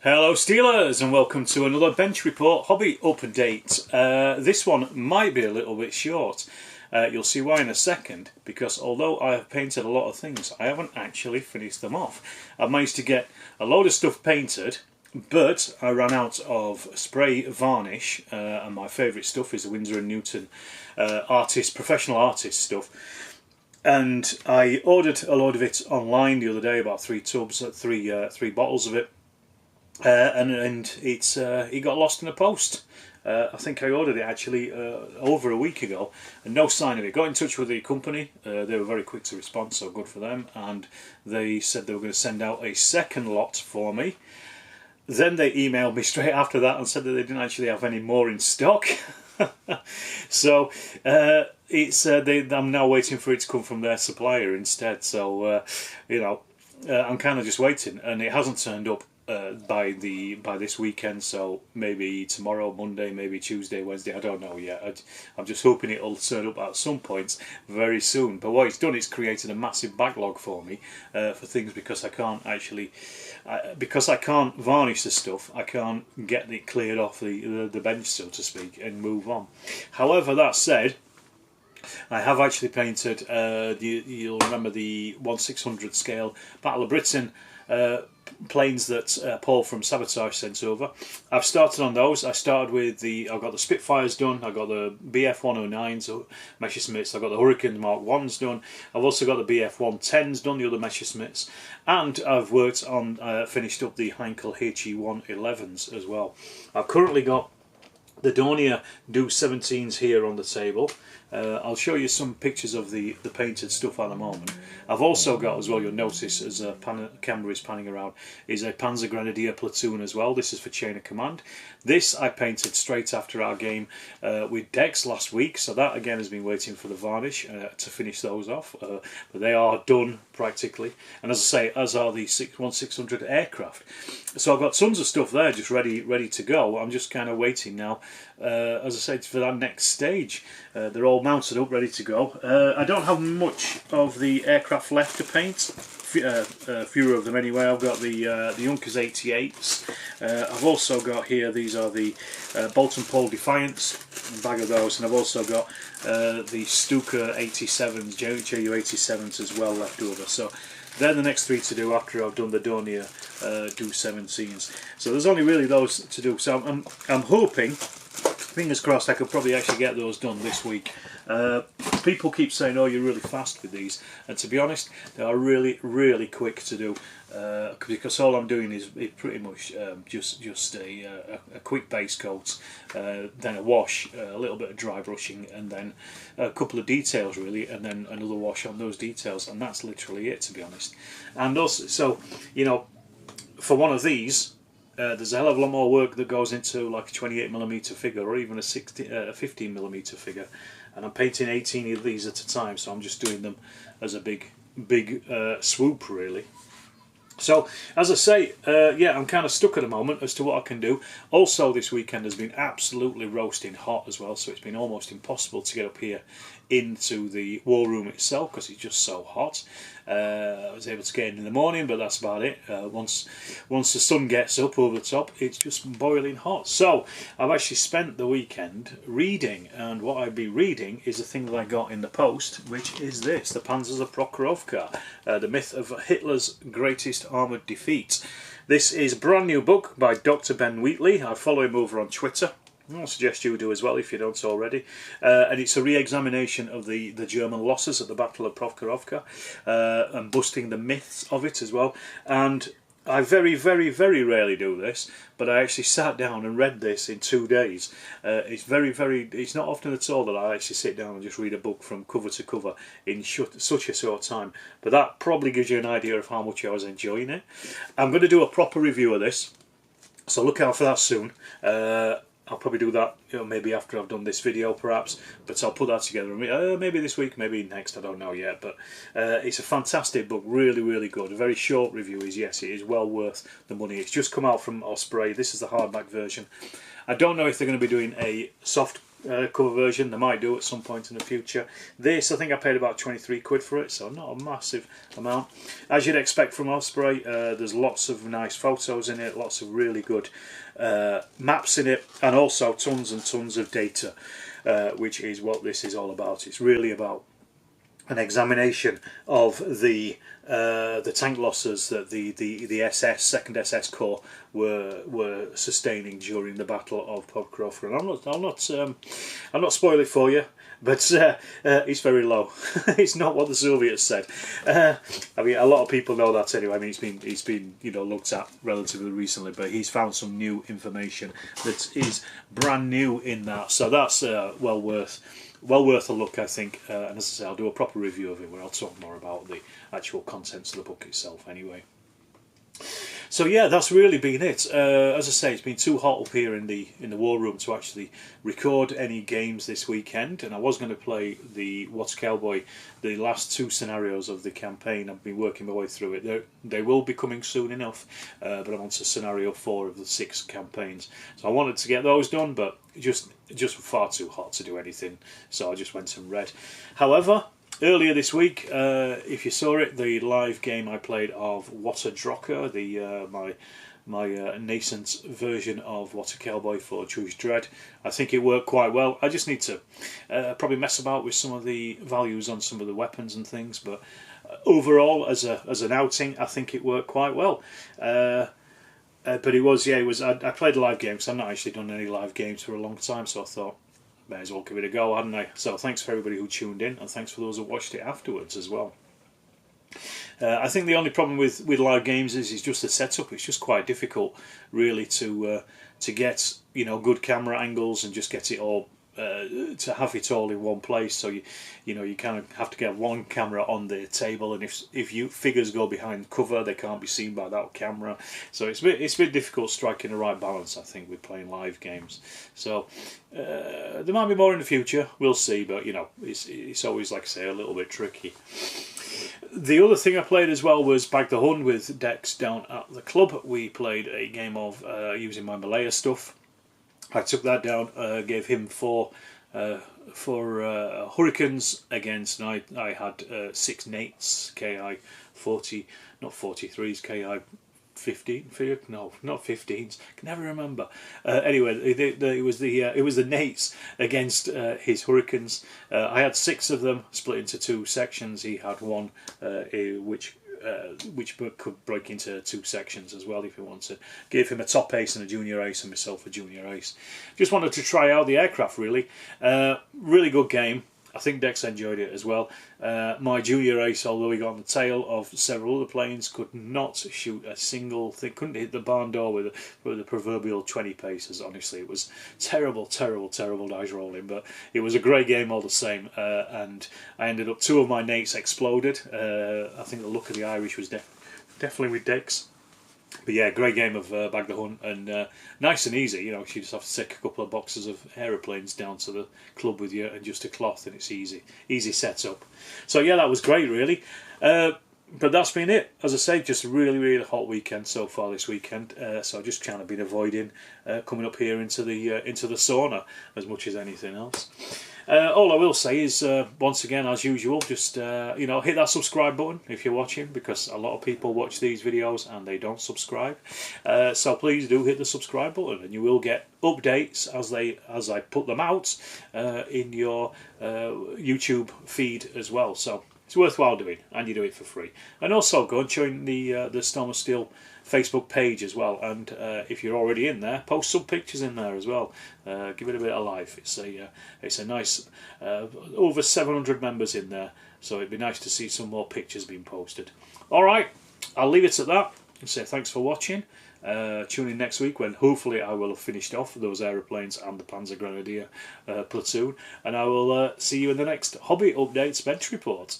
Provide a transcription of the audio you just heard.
Hello Steelers and welcome to another Bench Report hobby update. This one might be a little bit short. You'll see why in a second, because although I have painted a lot of things, I haven't actually finished them off. I've managed to get a load of stuff painted, but I ran out of spray varnish, and my favourite stuff is the Winsor & Newton professional artist stuff. And I ordered a load of it online the other day, about 3 tubs, three bottles of it. And it got lost in the post. I think I ordered it actually over a week ago, and no sign of it. Got in touch with the company. They were very quick to respond, so good for them. And they said they were going to send out a second lot for me. Then they emailed me straight after that and said that they didn't actually have any more in stock. So I'm now waiting for it to come from their supplier instead. So I'm kind of just waiting, and it hasn't turned up by this weekend, so maybe tomorrow, Monday, maybe Tuesday, Wednesday, I don't know yet. I'm just hoping it'll turn up at some point very soon. But what it's done is created a massive backlog for me for things, because I can't actually because I can't varnish the stuff. I can't get it cleared off the bench, so to speak, and move on. However, that said, I have actually painted you'll remember the 1/600 scale Battle of Britain planes that Paul from Sabotage sent over. I've started on those. I've got the Spitfires done, I've got the BF-109s, Messerschmitts, I've got the Hurricane Mark 1s done, I've also got the BF-110s done, the other Messerschmitts, and I've worked on, finished up the Heinkel HE-111s as well. I've currently got the Dornier Do 17s here on the table. I'll show you some pictures of the painted stuff at the moment. I've also got, as well, you'll notice as a camera is panning around, is a Panzer Grenadier platoon as well. This is for Chain of Command. This I painted straight after our game with Dex last week, so that again has been waiting for the varnish to finish those off, but they are done practically. And as I say, as are the 1/600 aircraft. So I've got tons of stuff there just ready to go. I'm just kind of waiting now, as I said, for that next stage. They're all mounted up, ready to go. I don't have much of the aircraft left to paint. Fewer of them anyway. I've got the Junkers 88s. I've also got here, these are the Bolton Pole Defiance, a bag of those, and I've also got the Stuka 87s, JU 87s as well left over. So they're the next 3 to do after I've done the Dornier Do 17s. So there's only really those to do. So I'm hoping, fingers crossed, I could probably actually get those done this week. People keep saying, oh, you're really fast with these, and to be honest, they are really quick to do, because all I'm doing is pretty much just a quick base coat, then a wash, a little bit of dry brushing, and then a couple of details really, and then another wash on those details, and that's literally it, to be honest. And also, so for one of these, there's a hell of a lot more work that goes into like a 28mm figure, or even a 15mm figure, and I'm painting 18 of these at a time, so I'm just doing them as a big swoop really. So, as I say, yeah, I'm kind of stuck at the moment as to what I can do. Also, this weekend has been absolutely roasting hot as well, so it's been almost impossible to get up here into the war room itself because it's just so hot. I was able to get in the morning, but that's about it. Once the sun gets up over the top, it's just boiling hot. So I've actually spent the weekend reading, and what I've been reading is a thing that I got in the post, which is this, the Panzers of Prokhorovka, the myth of Hitler's greatest armoured defeat. This is a brand new book by Dr. Ben Wheatley. I follow him over on Twitter. I'll suggest you do as well if you don't already. And it's a re-examination of the German losses at the Battle of Prokhorovka, and busting the myths of it as well. And I very rarely do this, but I actually sat down and read this in 2 days. It's not often at all that I actually sit down and just read a book from cover to cover in such a short time. But that probably gives you an idea of how much I was enjoying it. I'm going to do a proper review of this, so look out for that soon. I'll probably do that, maybe after I've done this video perhaps, but I'll put that together, maybe this week, maybe next, I don't know yet, but it's a fantastic book, really good. A very short review is, yes, it is well worth the money. It's just come out from Osprey. This is the hardback version. I don't know if they're going to be doing a soft cover version. They might do at some point in the future. This, I think I paid about 23 quid for it, so not a massive amount. As you'd expect from Osprey, there's lots of nice photos in it, lots of really good maps in it, and also tons and tons of data, which is what this is all about. It's really about an examination of the tank losses that the SS, Second SS Corps were sustaining during the Battle of Podkrofra. And I'm not spoiling it for you, but it's very low. It's not what the Soviets said. I mean, a lot of people know that anyway. I mean, it's been looked at relatively recently, but he's found some new information that is brand new in that. So that's well worth a look, I think. And as I say, I'll do a proper review of it where I'll talk more about the actual contents of the book itself anyway. So yeah, that's really been it. As I say, it's been too hot up here in the war room to actually record any games this weekend, and I was going to play the What's Cowboy, the last 2 scenarios of the campaign. I've been working my way through it. They will be coming soon enough, but I'm on to scenario 4 of the 6 campaigns. So I wanted to get those done, but just far too hot to do anything, so I just went and read. However, earlier this week, if you saw it, the live game I played of What a Drocker, my nascent version of What a Cowboy for Jewish Dread, I think it worked quite well. I just need to probably mess about with some of the values on some of the weapons and things, but overall, as an outing, I think it worked quite well. But it was. I played a live game because I've not actually done any live games for a long time, so I thought, may as well give it a go, hadn't I? So thanks for everybody who tuned in, and thanks for those who watched it afterwards as well. I think the only problem with live games is just the setup. It's just quite difficult, really, to get good camera angles and just get it all. To have it all in one place, so you kind of have to get one camera on the table, and if you figures go behind cover, they can't be seen by that camera. So it's a bit difficult striking the right balance, I think, with playing live games. So there might be more in the future. We'll see, but it's always, like I say, a little bit tricky. The other thing I played as well was Bag the Hun with Dex down at the club. We played a game of using my Malaya stuff. I took that down, gave him 4 Hurricanes against, and I had 6 Nates, KI 40, not 43s, KI 15, no, not 15s, can never remember. Anyway, it was the Nates against his Hurricanes. I had 6 of them split into 2 sections. He had 1 which could break into 2 sections as well if he wanted. Gave him a top ace and a junior ace, and myself a junior ace. Just wanted to try out the aircraft, really. Really good game. I think Dex enjoyed it as well. My junior ace, although he got on the tail of several other planes, could not shoot a single thing. Couldn't hit the barn door with the proverbial 20 paces. Honestly, it was terrible dice rolling. But it was a great game all the same. And I ended up 2 of my Nates exploded. I think the luck of the Irish was definitely with Dex. But yeah, great game of Bag the Hun, and nice and easy. You just have to take a couple of boxes of aeroplanes down to the club with you and just a cloth, and it's easy setup. So yeah, that was great, really. But that's been it. As I say, just a really hot weekend so far this weekend. So I've just kind of been avoiding coming up here into the sauna as much as anything else. All I will say is, once again, as usual, just hit that subscribe button if you're watching, because a lot of people watch these videos and they don't subscribe. So please do hit the subscribe button, and you will get updates as I put them out in your YouTube feed as well. So it's worthwhile doing, and you do it for free. And also go and join the Storm of Steel Facebook page as well, and if you're already in there, post some pictures in there as well. Give it a bit of life. It's a nice over 700 members in there, so it'd be nice to see some more pictures being posted. Alright, I'll leave it at that and say thanks for watching. Tune in next week when hopefully I will have finished off those aeroplanes and the Panzer Grenadier platoon, and I will see you in the next Hobby Updates bench report.